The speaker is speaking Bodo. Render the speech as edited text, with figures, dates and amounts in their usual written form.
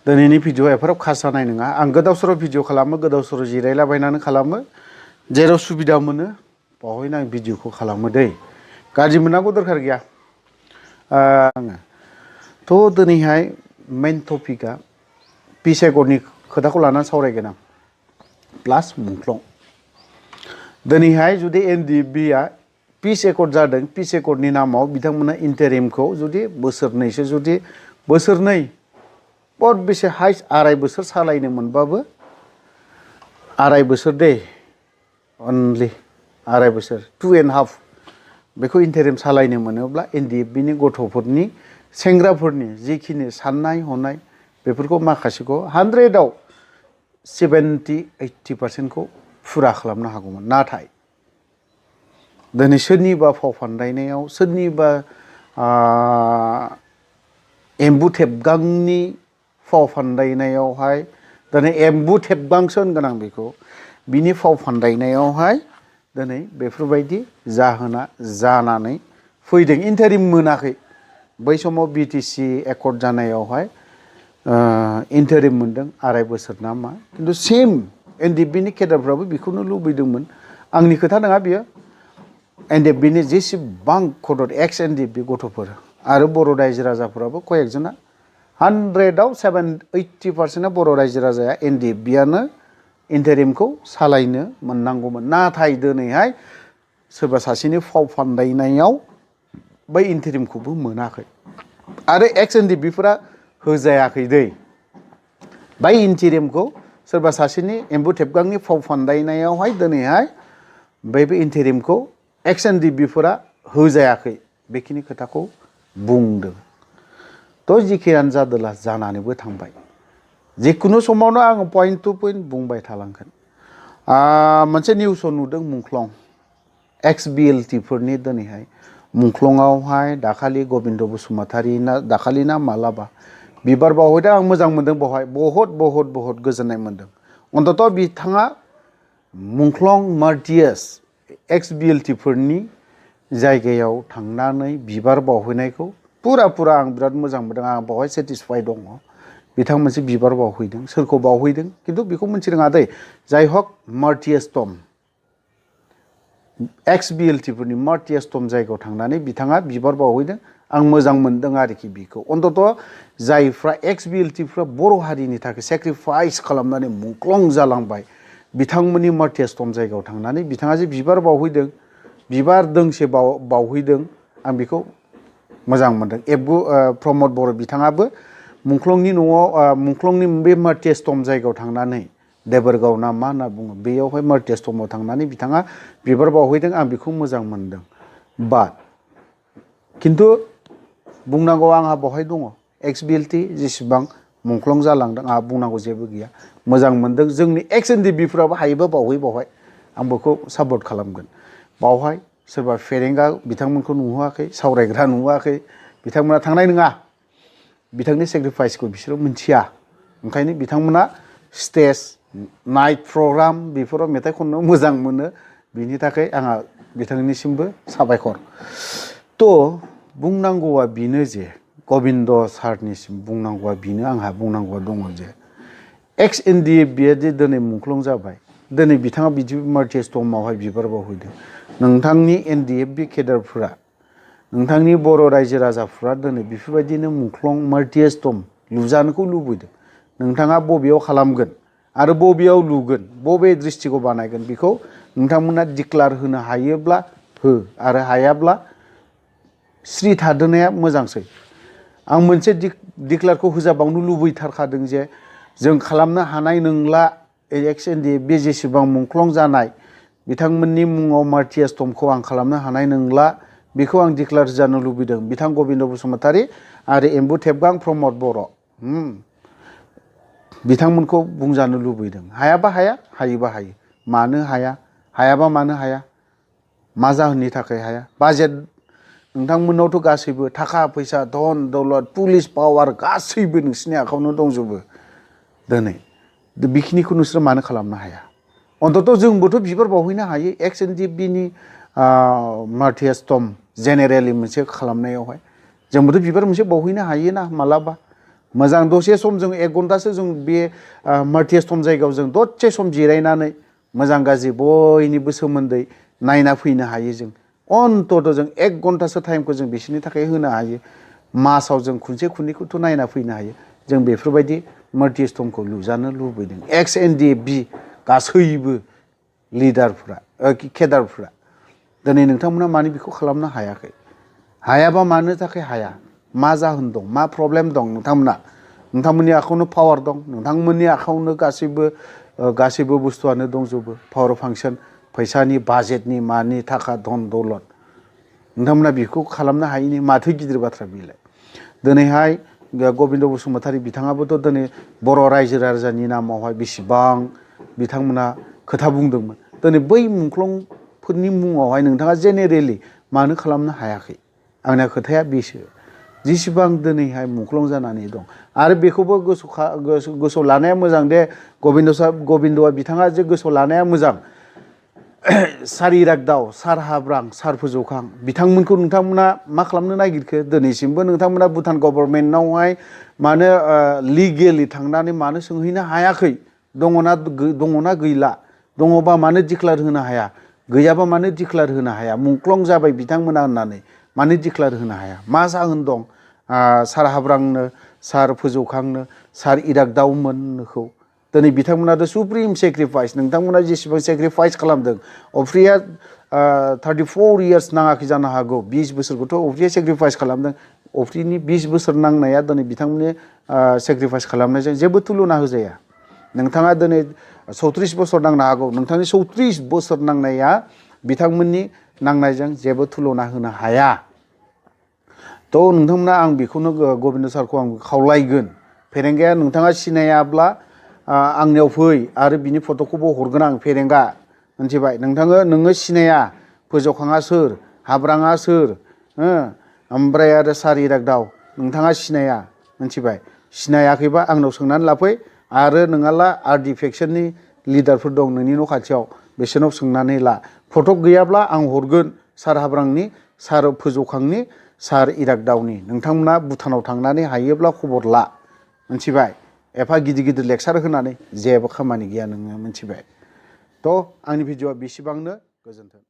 दिनैनि भिडिअ एफोराव खास जानाय नङा आं गोदाव सोराव भिडिअ खालामो गोदाव सोराव जिरायलाबायनानै खालामो जेराव सुबिदा मोनो बावहायनो आं भिडिअखौ खालामो दै गाज्रि मोननांगौ दरखार गैया आङो थ' दिनैहाय मेन टपिकआ पिस एकर्डनि खोथाखौ लानानै सावरायगोन आं प्लास मुंख्लं दिनैहाय जुदि एनडिएफबिआ पिस एकर्ड जादों पिस एकर्डनि नामाव बिथांमोना इन्टारिमखौ जुदि बोसोरनैसो जुदि बोसोरनै बहुत बेसे हाइस्ट 2.5 बोसोर सालायनो मोनबाबो 2.5 बोसोर दे अनलि 2.5 बोसोर 2.5 बेखौ इन्टारिम सालायनो मोनोब्ला एनडिएफबिनि गथ'फोरनि सेंग्राफोरनि जिखिनि साननाय हनाय बेफोरखौ माखासेखौ 100आव 70-80% फुरा खालामनो हागौमोन नाथाय दिनै सोरनिबा फाव फान्दायनायाव सोरनिबा एम्बु थेबगांनि फाव फान्दायनायावहाय दिनै एम्बु थेबगांसो होनगोन आं बेखौ बिनि फाव फान्दायनायावहाय दिनै बेफोरबायदि जाहोना जानानै फैदों इन्टारिम मोनाखै बै समाव बिटिसि एकर्ड जानायावहाय इन्टारिम मोनदों 2.5 बोसोर ना मा खिन्थु सेम एनडिएफबिनि केडारफ्राबो बेखौनो लुबैदोंमोन आंनि खोथा नङा बियो एनडिएफबिनि जेसेबां खदर एक्स एनडिएफबि गथ'फोर आरो बर' रायजो राजाफोराबो कयेकजना 100आव 80%आ बर' रायजो राजाया एनडिएफबिआनो इन्टारिमखौ सालायनो मोननांगौमोन नाथाय दिनैहाय सोरबा सासेनि फाव फान्दायनायाव बै इन्टारिमखौबो मोनाखै आरो एक्स एनडिएफबिफोरा होजायाखै दै बै इन्टारिमखौ सोरबा सासेनि एम्बु थेबगांनि फाव फान्दायनायावहाय दिनैहाय बे इन्टारिमखौ एक्स एनडिएफबिफोरा होजायाखै बेखिनि खोथाखौ बुंदों थ' जिखियानो जादोला जानानैबो थांबाय जिखुनु समावनो आङो पइन्ट टु पइन्ट बुंबाय थालांगोन मोनसे निउसाव नुदों मुंख्लं एक्स बिएलटिफोरनि दिनैहाय मुंख्लंआवहाय दाखालि गबिन्द बसुमतारी ना दाखालि ना मालाबा बिबार बावहैदों आं मोजां मोनदों बावहाय बहुत गोजोननाय मोनदों अन्तत बिथाङा मुंख्लं मार्टियास एक्स बिएलटिफोरनि जायगायाव थांनानै बिबार बावहैनायखौ पुरा आं बिराद मोजां मोनदों आं बावहाय सेटिसफाइ दङ बिथां मोनसे बिबार बावहैदों सोरखौ बावहैदों खिन्थु बेखौ मिथिरोङा दै जाय हक मार्टियास टम एक्स बिएलटिफोरनि मार्टियास टम जायगायाव थांनानै बिथाङा बिबार बावहैदों आं मोजां मोनदों आरोखि बिखौ अन्तत जायफ्रा एक्स बिएलटिफ्रा बर' हारिनि थाखाय सेक्रिफाइस खालामनानै मुंख्लं जालांबाय बिथांमोननि मार्टियास टम जायगायाव थांनानै बिथाङा जे बिबार बावहैदों बिबार दोंसे बावहैदों आं बेखौ मोजां मोनदों प्रमद बर' बिथाङाबो मुंख्लंनि न'आव मुंख्लंनि बे मार्टियास टम जायगायाव थांनानै देबोरगाव ना मा होनना बुङो बेयावहाय मार्टियास टमाव थांनानै बिथाङा बिबार बावहैदों आं बेखौ मोजां मोनदों बाट खिन्थु बुंनांगौ आंहा बहाय दङ एक्स बिएलटि जेसेबां मुंख्लं जालांदों आंहा बुंनांगौ जेबो गैया मोजां मोनदों जोंनि एक्स एनडिएफबिफ्राबो हायोबा बावहै आं बेखौ सापर्ट खालामगोन बावहाय सोरबा फेरेंगा बिथांमोनखौ नुहैयाखै सावरायग्रा नुहैयाखै बिथांमोना थांनाय नङा बिथांनि सेक्रिफाइसखौ बिसोरो मिथिया ओंखायनो बिथांमोना स्टेज नाइट प्रग्राम बेफोराव मेथाइ खननो मोजां मोनो बिनि थाखाय आंहा बिथांनिसिमबो साबायखर थ' बुंनांगौआ बेनो जे गबिन्द सारनिसिम बुंनांगौआ बेनो आंहा बुंनांगौआ दङ जे एक्स एनडिएफबिआ जे दिनै मुंख्लं जाबाय दिनै बिथाङा बिदि मार्टियास टमावहाय बिबार बावहैदों नोंथांनि एनडिएफबि केडारफोरा नोंथांनि बर' रायजो राजाफ्रा दिनै बेफोरबायदिनो मुंख्लं मार्टियास टम लुजानोखौ लुबैदों नोंथाङा बबेयाव खालामगोन आरो बबेयाव लुगोन बबे डिस्ट्रिक्टआव बानायगोन बेखौ नोंथांमोना डिक्लार होनो हायोब्ला हो आरो हायाब्ला स्रि थादोनाया मोजांसै आं मोनसे डिक्लारखौ होजाबावनो लुबैथारखादों जे जों खालामनो हानाय नंला एक्स एनडिएफबि जेसेबां मुंख्लं जानाय बिथांमोननि मुङाव मार्टियास टमखौ आं खालामनो हानाय नंला बेखौ आं डिक्लार जानो लुबैदों बिथां गबिन्द बसुमतारी आरो एम्बु थेबगां प्रमद बर' बिथांमोनखौ बुंजानो लुबैदों हायाबा हाया हायोबा हायो मानो हाया हायाबा मानो हाया मा जाहोननि थाखाय हाया बाजेट नोंथांमोननावथ' गासैबो थाखा फैसा धन दौलत पुलिस पावार गासैबो नोंसिनि आखायावनो दंजोबो दिनै बेखिनिखौ नोंसोर मानो खालामनो हाया अन्तत जोंबोथ' बिबार बावहैनो हायो एक्स एनडिएफबिनि मार्टियास टम जेनेरेलि मोनसे खालामनायावहाय जोंबोथ' बिबार मोनसे बावहैनो हायोना मालाबा मोजां दसे सम जों 1 घन्टासो जों बे मार्टियास्टम जायगायाव जों दसे सम जिरायनानै मोजां गाज्रि बयनिबो सोमोन्दै नायना फैनो हायो जों अन्तत जों 1 घन्टासो टाइमखौ जों बिसोरनि थाखाय होनो हायो मासाव जों खनसे खननैखौथ' नायना फैनो हायो जों बेफोरबायदि मार्टियास्टमखौ लुजानो लुबैदों XNDB गासैबो लिडारफ्रा केडारफ्रा दिनै नोंथांमोना मानो बेखौ खालामनो हायाखै हायाबा मानो थाखाय हाया मा जाहोन दं मा प्रब्लेम दं नोंथांमोननि आखायावनो पावार दं नोंथांमोननि आखायावनो गासैबो बुस्थुआनो दंजोबो पावार फांसन फैसानि बाजेटनि मानि थाखा धन दौलत नोंथांमोना बेखौ खालामनो हायिनि माथो गिदिर बाथ्रा बेलाय दिनैहाय गबिन्द बसुमतारी बिथाङाबोथ' दिनै बर' रायजो राजानि नामावहाय बेसेबां बिथांमोना खोथा बुंदोंमोन दिनै बै मुंख्लंफोरनि मुङावहाय नोंथाङा जेनेरेलि मानो खालामनो हायाखै आंना खोथाया बेसो जेसेबां दिनैहाय मुंख्लं जानानै दं आरो बेखौबो गोसोआव लानाया मोजां दे गबिन्दआ बिथाङा जे गोसोआव लानाया मोजां सार इरागदाव सार हाब्रां सार फोजौखां बिथांमोनखौ नोंथांमोना मा खालामनो नागिरखो दिनैसिमबो नोंथांमोना भुटान गभर्नमेन्टनावहाय मानो लिगेलि थांनानै मानो सोंहैनो हायाखै दङना गैला दङबा मानो डिक्लेयार होनो हाया गैयाबा मानो डिक्लेयार होनो हाया मुंख्लं जाबाय बिथांमोना होननानै मानो डिक्लेयार होनो हाया मा जाहोन दं सार हाब्रांनो सार फोजौखांनो सार इरागदावमोनखौ दिनै बिथांमोनाथ' सुप्रिम सेक्रिफाइस नोंथांमोना जेसेबां सेक्रिफाइस खालामदों अफ्रिया 34 इयार्स नाङाखै जानो हागौ 20 बोसोरखौथ' अफ्रिया सेक्रिफाइस खालामदों अफ्रिनि 20 बोसोर नांनाया दिनै बिथांमोननि सेक्रिफाइस खालामनायजों जेबो तुलना होजाया नोंथाङा दिनै 34 बोसोर नांनो हागौ नोंथांनि 34 बोसोर नांनाया बिथांमोननि नांनायजों जेबो तुलना होनो हाया थ' नोंथांमोना आं बेखौनो गबिन्द सारखौ आं खावलायगोन फेरेंगाया नोंथाङा सिनायाब्ला आंनियाव फै आरो बिनि फट'खौबो हरगोन आं फेरेंगा मिथिबाय नोङो सिनाया फोजौखाङा सोर हाब्राङा सोर ओमफ्राय आरो सार इरागदाव नोंथाङा सिनाया मिथिबाय सिनायाखैबा आंनाव सोंनानै लाफै आरो नोङाला आरडि फेक्सननि लिडारफोर दं नोंनि न' खाथियाव बिसोरनाव सोंनानै ला फट' गैयाब्ला आं हरगोन सार हाब्रांनि सार फोजौखांनि सार इरागदावनि नोंथांमोना भुटानाव थांनानै हायोब्ला खबर ला मिथिबाय एफा गिदिर लेक्सार होनानै जेबो खामानि गैया नोङो मिथिबाय थ' आंनि भिडिअआ बेसेबांनो गोजोन्थों